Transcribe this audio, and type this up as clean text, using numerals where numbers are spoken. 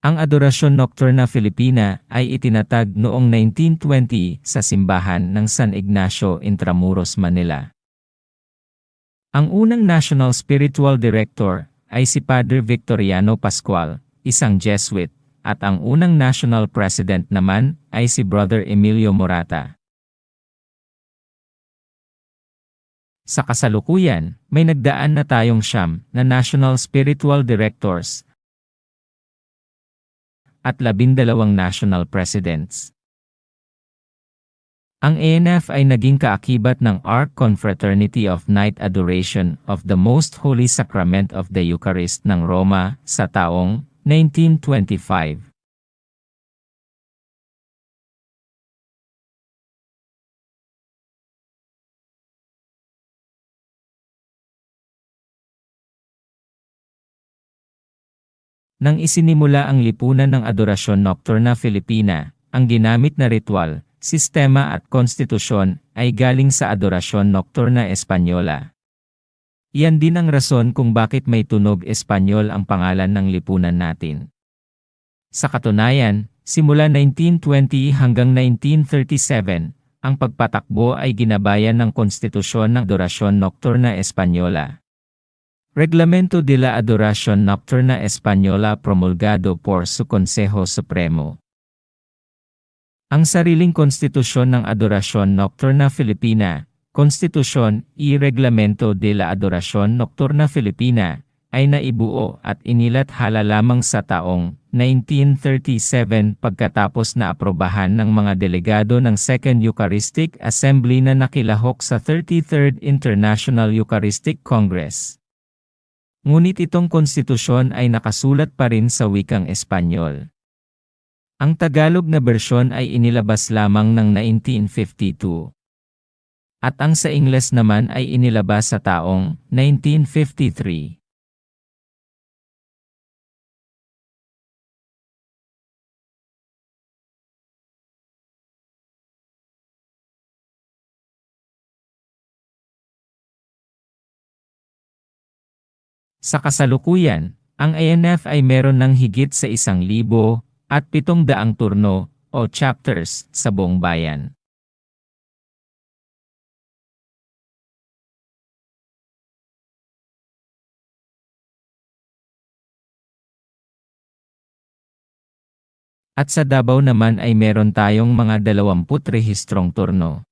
Ang Adorasyon Nocturna Filipina ay itinatag noong 1920 sa simbahan ng San Ignacio Intramuros, Manila. Ang unang National Spiritual Director ay si Padre Victoriano Pascual, isang Jesuit, at ang unang National President naman ay si Brother Emilio Morata. Sa kasalukuyan, may nagdaan na tayong 9 na National Spiritual Directors at 12 National Presidents. Ang ANF ay naging kaakibat ng Ark Confraternity of Night Adoration of the Most Holy Sacrament of the Eucharist ng Roma sa taong 1925. Nang isinimula ang lipunan ng Adorasyon Nocturna Filipina, ang ginamit na ritual, sistema at konstitusyon ay galing sa Adorasyon Nocturna Española. Iyan din ang rason kung bakit may tunog Espanyol ang pangalan ng lipunan natin. Sa katunayan, simula 1920 hanggang 1937, ang pagpatakbo ay ginabayan ng konstitusyon ng Adorasyon Nocturna Española. Reglamento de la Adoración Nocturna Española promulgado por su Consejo Supremo. Ang sariling konstitusyon ng Adorasyon Nocturna Filipina, Konstitusyon y Reglamento de la Adoración Nocturna Filipina, ay naibuo at inilathala lamang sa taong 1937 pagkatapos na aprobahan ng mga delegado ng Second Eucharistic Assembly na nakilahok sa 33rd International Eucharistic Congress. Ngunit itong konstitusyon ay nakasulat pa rin sa wikang Espanyol. Ang Tagalog na bersyon ay inilabas lamang ng 1952. At ang sa Ingles naman ay inilabas sa taong 1953. Sa kasalukuyan, ang ANF ay meron ng higit sa 1,700 turno o chapters sa buong bayan. At sa Davao naman ay meron tayong mga 20 rehistrong turno.